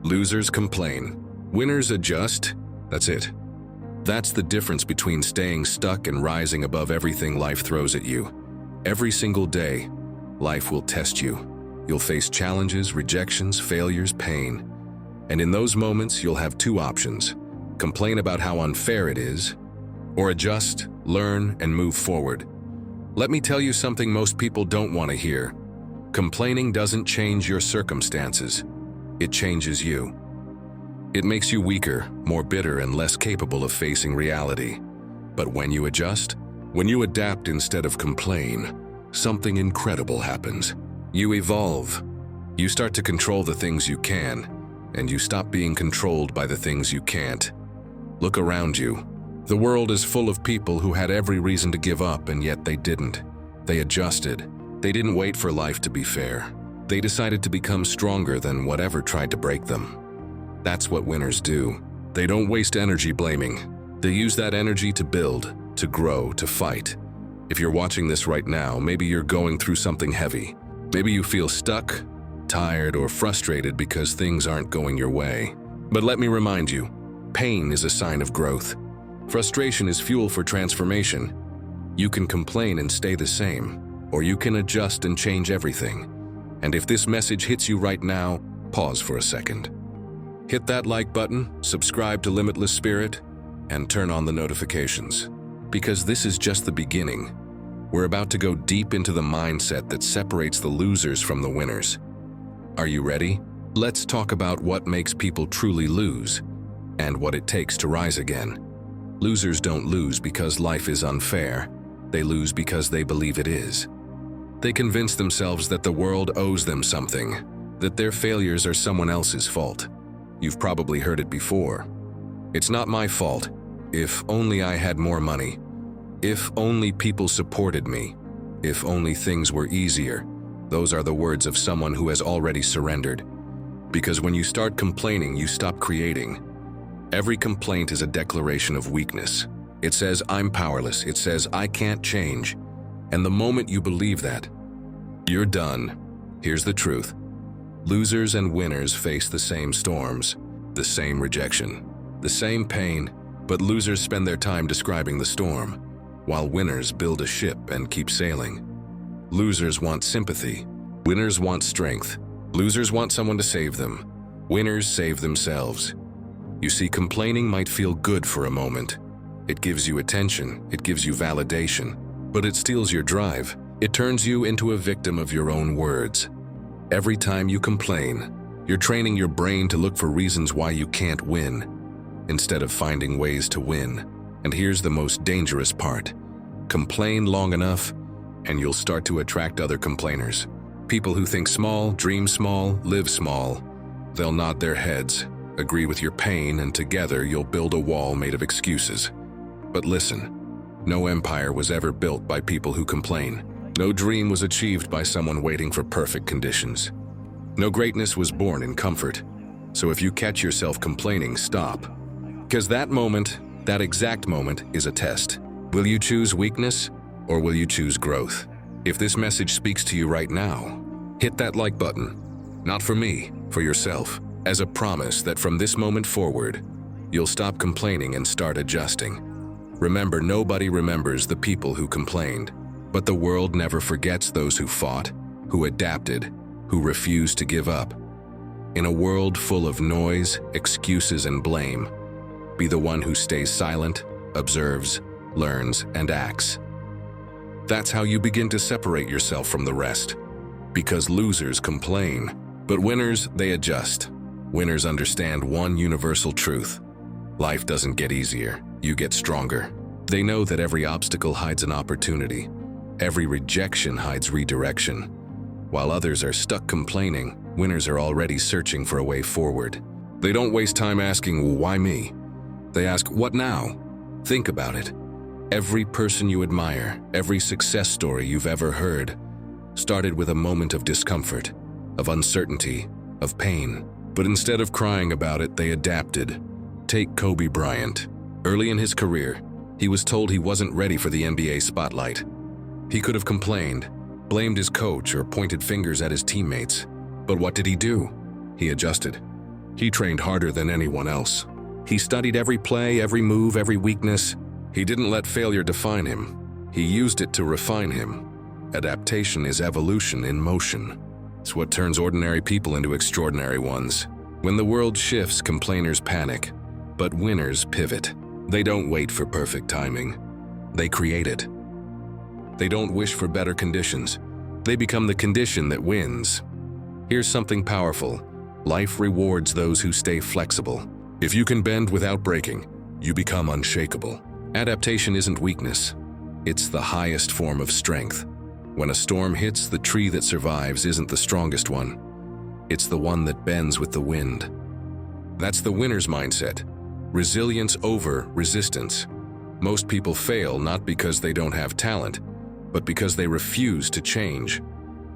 Losers complain. Winners adjust. That's it. That's the difference between staying stuck and rising above everything life throws at you. Every single day, life will test you. You'll face challenges, rejections, failures, pain. And in those moments, you'll have two options: complain about how unfair it is, or adjust, learn, and move forward. Let me tell you something most people don't want to hear. Complaining doesn't change your circumstances. It changes you. It makes you weaker, more bitter, and less capable of facing reality. But when you adjust, when you adapt instead of complain, something incredible happens. You evolve. You start to control the things you can, and you stop being controlled by the things you can't. Look around you. The world is full of people who had every reason to give up, and yet they didn't. They adjusted. They didn't wait for life to be fair. They decided to become stronger than whatever tried to break them. That's what winners do. They don't waste energy blaming. They use that energy to build, to grow, to fight. If you're watching this right now, maybe you're going through something heavy. Maybe you feel stuck, tired, or frustrated because things aren't going your way. But let me remind you, pain is a sign of growth. Frustration is fuel for transformation. You can complain and stay the same, or you can adjust and change everything. And if this message hits you right now, pause for a second. Hit that like button, subscribe to Limitless Spirit, and turn on the notifications. Because this is just the beginning. We're about to go deep into the mindset that separates the losers from the winners. Are you ready? Let's talk about what makes people truly lose, and what it takes to rise again. Losers don't lose because life is unfair. They lose because they believe it is. They convince themselves that the world owes them something, that their failures are someone else's fault. You've probably heard it before. It's not my fault. If only I had more money. If only people supported me. If only things were easier. Those are the words of someone who has already surrendered. Because when you start complaining, you stop creating. Every complaint is a declaration of weakness. It says, I'm powerless. It says, I can't change. And the moment you believe that, you're done. Here's the truth. Losers and winners face the same storms, the same rejection, the same pain, but losers spend their time describing the storm, while winners build a ship and keep sailing. Losers want sympathy. Winners want strength. Losers want someone to save them. Winners save themselves. You see, complaining might feel good for a moment. It gives you attention, it gives you validation, but it steals your drive. It turns you into a victim of your own words. Every time you complain, you're training your brain to look for reasons why you can't win, instead of finding ways to win. And here's the most dangerous part. Complain long enough, and you'll start to attract other complainers. People who think small, dream small, live small. They'll nod their heads, agree with your pain, and together you'll build a wall made of excuses. But listen, no empire was ever built by people who complain. No dream was achieved by someone waiting for perfect conditions. No greatness was born in comfort. So if you catch yourself complaining, stop. Because that moment, that exact moment, is a test. Will you choose weakness, or will you choose growth? If this message speaks to you right now, hit that like button. Not for me, for yourself, as a promise that from this moment forward, you'll stop complaining and start adjusting. Remember, nobody remembers the people who complained, but the world never forgets those who fought, who adapted, who refused to give up. In a world full of noise, excuses, and blame, be the one who stays silent, observes, learns, and acts. That's how you begin to separate yourself from the rest. Because losers complain, but winners, they adjust. Winners understand one universal truth. Life doesn't get easier, you get stronger. They know that every obstacle hides an opportunity. Every rejection hides redirection. While others are stuck complaining, winners are already searching for a way forward. They don't waste time asking, why me? They ask, what now? Think about it. Every person you admire, every success story you've ever heard, started with a moment of discomfort, of uncertainty, of pain. But instead of crying about it, they adapted. Take Kobe Bryant. Early in his career, he was told he wasn't ready for the NBA spotlight. He could have complained, blamed his coach, or pointed fingers at his teammates. But what did he do? He adjusted. He trained harder than anyone else. He studied every play, every move, every weakness. He didn't let failure define him. He used it to refine him. Adaptation is evolution in motion. It's what turns ordinary people into extraordinary ones. When the world shifts, complainers panic, but winners pivot. They don't wait for perfect timing. They create it. They don't wish for better conditions. They become the condition that wins. Here's something powerful. Life rewards those who stay flexible. If you can bend without breaking, you become unshakable. Adaptation isn't weakness. It's the highest form of strength. When a storm hits, the tree that survives isn't the strongest one. It's the one that bends with the wind. That's the winner's mindset. Resilience over resistance. Most people fail not because they don't have talent, but because they refuse to change.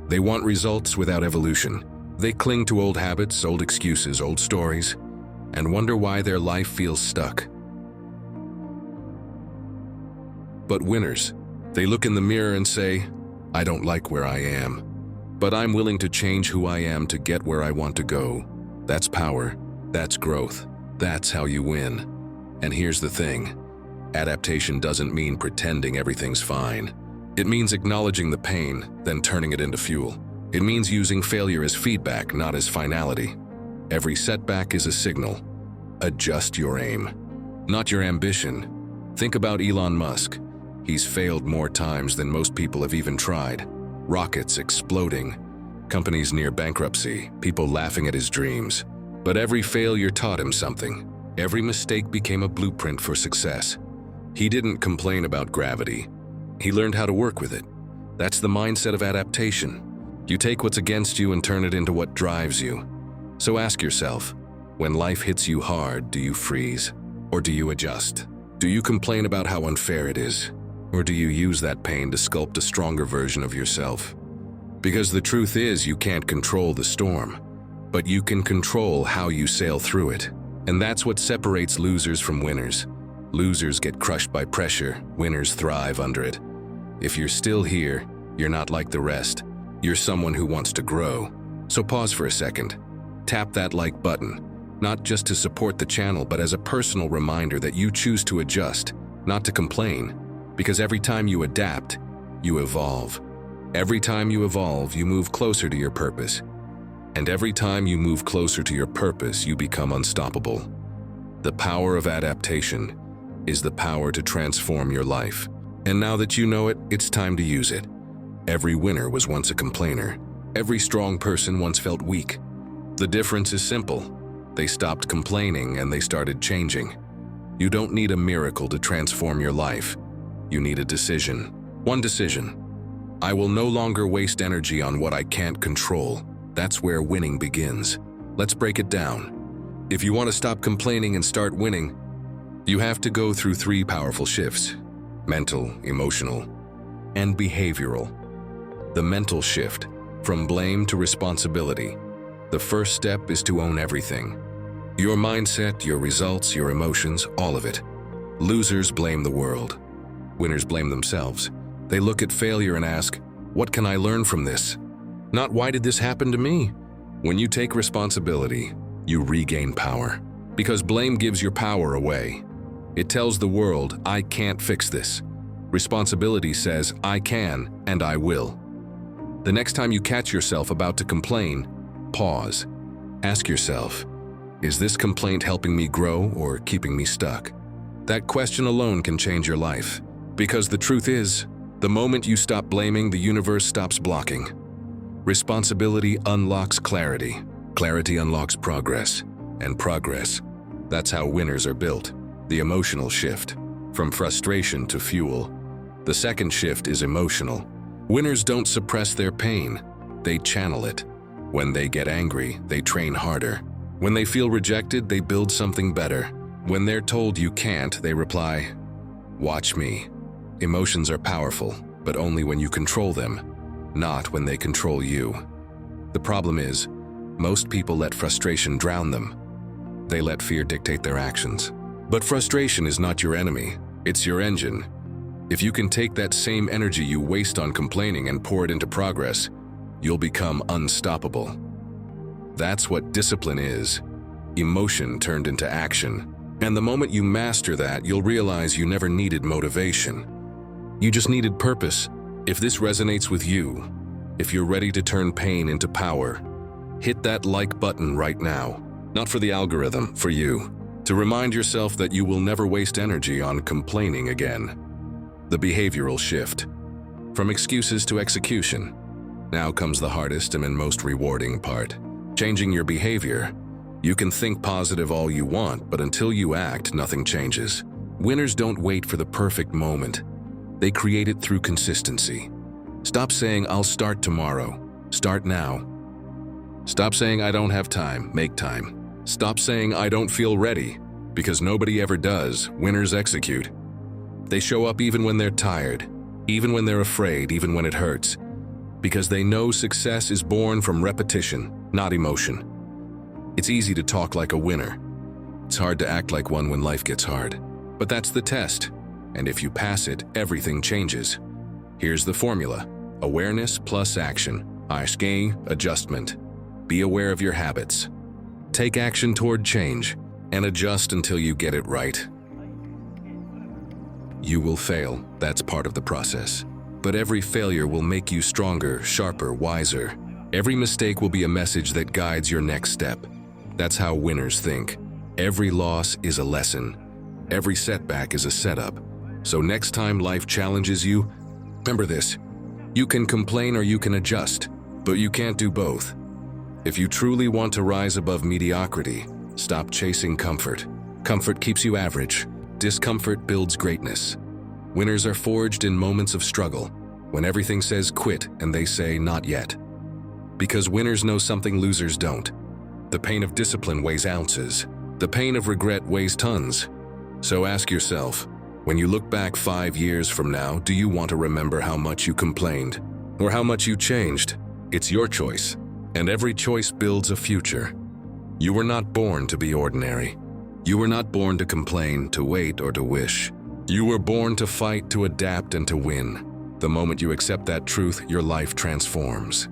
They want results without evolution. They cling to old habits, old excuses, old stories, and wonder why their life feels stuck. But winners, they look in the mirror and say, I don't like where I am, but I'm willing to change who I am to get where I want to go. That's power. That's growth. That's how you win. And here's the thing. Adaptation doesn't mean pretending everything's fine. It means acknowledging the pain, then turning it into fuel. It means using failure as feedback, not as finality. Every setback is a signal. Adjust your aim, not your ambition. Think about Elon Musk. He's failed more times than most people have even tried. Rockets exploding, companies near bankruptcy, people laughing at his dreams. But every failure taught him something. Every mistake became a blueprint for success. He didn't complain about gravity. He learned how to work with it. That's the mindset of adaptation. You take what's against you and turn it into what drives you. So ask yourself, when life hits you hard, do you freeze? Or do you adjust? Do you complain about how unfair it is? Or do you use that pain to sculpt a stronger version of yourself? Because the truth is, you can't control the storm, but you can control how you sail through it. And that's what separates losers from winners. Losers get crushed by pressure, winners thrive under it. If you're still here, you're not like the rest. You're someone who wants to grow. So pause for a second. Tap that like button, not just to support the channel, but as a personal reminder that you choose to adjust, not to complain. Because every time you adapt, you evolve. Every time you evolve, you move closer to your purpose. And every time you move closer to your purpose, you become unstoppable. The power of adaptation is the power to transform your life. And now that you know it, it's time to use it. Every winner was once a complainer. Every strong person once felt weak. The difference is simple. They stopped complaining and they started changing. You don't need a miracle to transform your life. You need a decision. One decision. I will no longer waste energy on what I can't control. That's where winning begins. Let's break it down. If you want to stop complaining and start winning, you have to go through 3 powerful shifts: mental, emotional, and behavioral. The mental shift, from blame to responsibility. The first step is to own everything. Your mindset, your results, your emotions, all of it. Losers blame the world. Winners blame themselves. They look at failure and ask, what can I learn from this? Not why did this happen to me? When you take responsibility, you regain power. Because blame gives your power away. It tells the world, I can't fix this. Responsibility says, I can and I will. The next time you catch yourself about to complain, pause. Ask yourself, is this complaint helping me grow or keeping me stuck? That question alone can change your life. Because the truth is, the moment you stop blaming, the universe stops blocking. Responsibility unlocks clarity. Clarity unlocks progress. And progress, that's how winners are built. The emotional shift, from frustration to fuel. The second shift is emotional. Winners don't suppress their pain, they channel it. When they get angry, they train harder. When they feel rejected, they build something better. When they're told you can't, they reply, watch me. Emotions are powerful, but only when you control them, not when they control you. The problem is, most people let frustration drown them. They let fear dictate their actions. But frustration is not your enemy, it's your engine. If you can take that same energy you waste on complaining and pour it into progress, you'll become unstoppable. That's what discipline is. Emotion turned into action. And the moment you master that, you'll realize you never needed motivation. You just needed purpose. If this resonates with you, if you're ready to turn pain into power, hit that like button right now. Not for the algorithm, for you. To remind yourself that you will never waste energy on complaining again. The behavioral shift. From excuses to execution. Now comes the hardest and most rewarding part. Changing your behavior. You can think positive all you want, but until you act, nothing changes. Winners don't wait for the perfect moment. They create it through consistency. Stop saying, "I'll start tomorrow." Start now. Stop saying, "I don't have time." Make time. Stop saying, "I don't feel ready," because nobody ever does. Winners execute. They show up even when they're tired, even when they're afraid, even when it hurts, because they know success is born from repetition, not emotion. It's easy to talk like a winner. It's hard to act like one when life gets hard. But that's the test. And if you pass it, everything changes. Here's the formula. Awareness plus action. Aşkı, adjustment. Be aware of your habits. Take action toward change, and adjust until you get it right. You will fail. That's part of the process. But every failure will make you stronger, sharper, wiser. Every mistake will be a message that guides your next step. That's how winners think. Every loss is a lesson. Every setback is a setup. So next time life challenges you, remember this. You can complain or you can adjust, but you can't do both. If you truly want to rise above mediocrity, stop chasing comfort. Comfort keeps you average. Discomfort builds greatness. Winners are forged in moments of struggle, when everything says quit and they say not yet. Because winners know something losers don't. The pain of discipline weighs ounces. The pain of regret weighs tons. So ask yourself, when you look back 5 years from now, do you want to remember how much you complained? Or how much you changed? It's your choice. And every choice builds a future. You were not born to be ordinary. You were not born to complain, to wait, or to wish. You were born to fight, to adapt, and to win. The moment you accept that truth, your life transforms.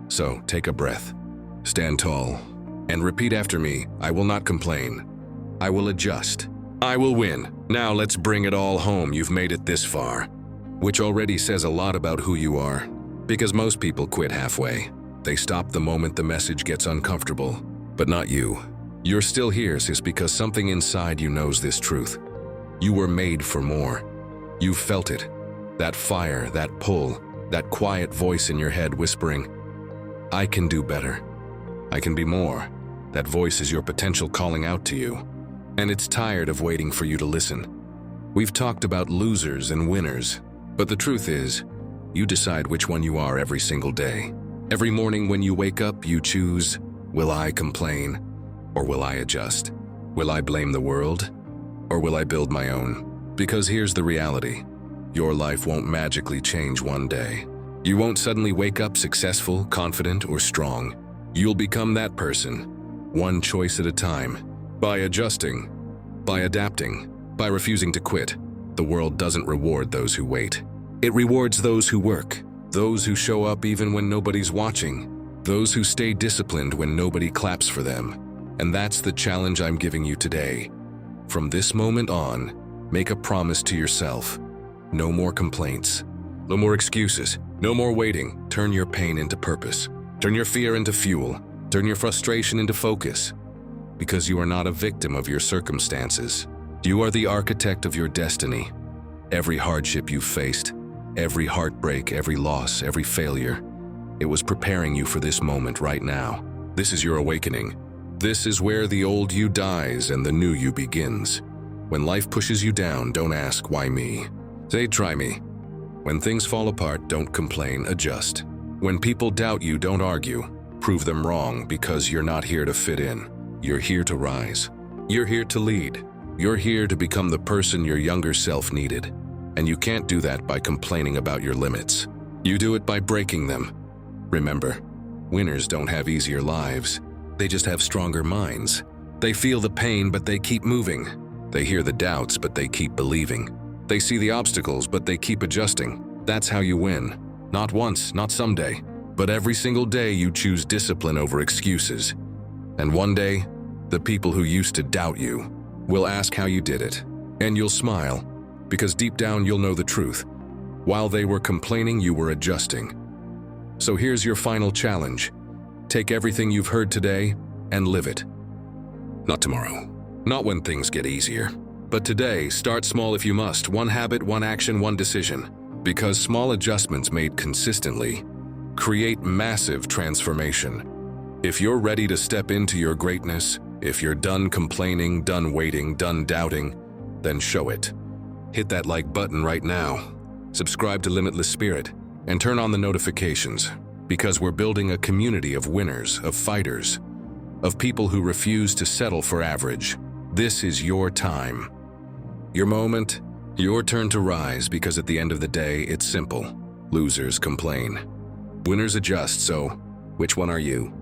So take a breath, stand tall, and repeat after me. I will not complain. I will adjust. I will win. Now let's bring it all home. You've made it this far. Which already says a lot about who you are. Because most people quit halfway. They stop the moment the message gets uncomfortable. But not you. You're still here, sis, because something inside you knows this truth. You were made for more. You felt it. That fire, that pull, that quiet voice in your head whispering, I can do better. I can be more. That voice is your potential calling out to you. And it's tired of waiting for you to listen. We've talked about losers and winners, but the truth is, you decide which one you are every single day. Every morning when you wake up, you choose, will I complain or will I adjust? Will I blame the world or will I build my own? Because here's the reality. Your life won't magically change one day. You won't suddenly wake up successful, confident, or strong. You'll become that person, one choice at a time. By adjusting, by adapting, by refusing to quit. The world doesn't reward those who wait. It rewards those who work, those who show up even when nobody's watching, those who stay disciplined when nobody claps for them. And that's the challenge I'm giving you today. From this moment on, make a promise to yourself. No more complaints. No more excuses. No more waiting. Turn your pain into purpose. Turn your fear into fuel. Turn your frustration into focus. Because you are not a victim of your circumstances. You are the architect of your destiny. Every hardship you've faced, every heartbreak, every loss, every failure, it was preparing you for this moment right now. This is your awakening. This is where the old you dies and the new you begins. When life pushes you down, don't ask, why me? Say, try me. When things fall apart, don't complain, adjust. When people doubt you, don't argue. Prove them wrong, because you're not here to fit in. You're here to rise. You're here to lead. You're here to become the person your younger self needed. And you can't do that by complaining about your limits. You do it by breaking them. Remember, winners don't have easier lives. They just have stronger minds. They feel the pain, but they keep moving. They hear the doubts, but they keep believing. They see the obstacles, but they keep adjusting. That's how you win. Not once, not someday, but every single day you choose discipline over excuses. And one day, The people who used to doubt you will ask how you did it, and you'll smile, because deep down you'll know the truth. While they were complaining, you were adjusting. So here's your final challenge. Take everything you've heard today and live it. Not tomorrow, not when things get easier, but today. Start small if you must. One habit, one action, one decision. Because small adjustments made consistently create massive transformation. If you're ready to step into your greatness, if you're done complaining, done waiting, done doubting, then show it. Hit that like button right now. Subscribe to Limitless Spirit and turn on the notifications, because we're building a community of winners, of fighters, of people who refuse to settle for average. This is your time, your moment, your turn to rise, because at the end of the day, it's simple. Losers complain. Winners adjust, so which one are you?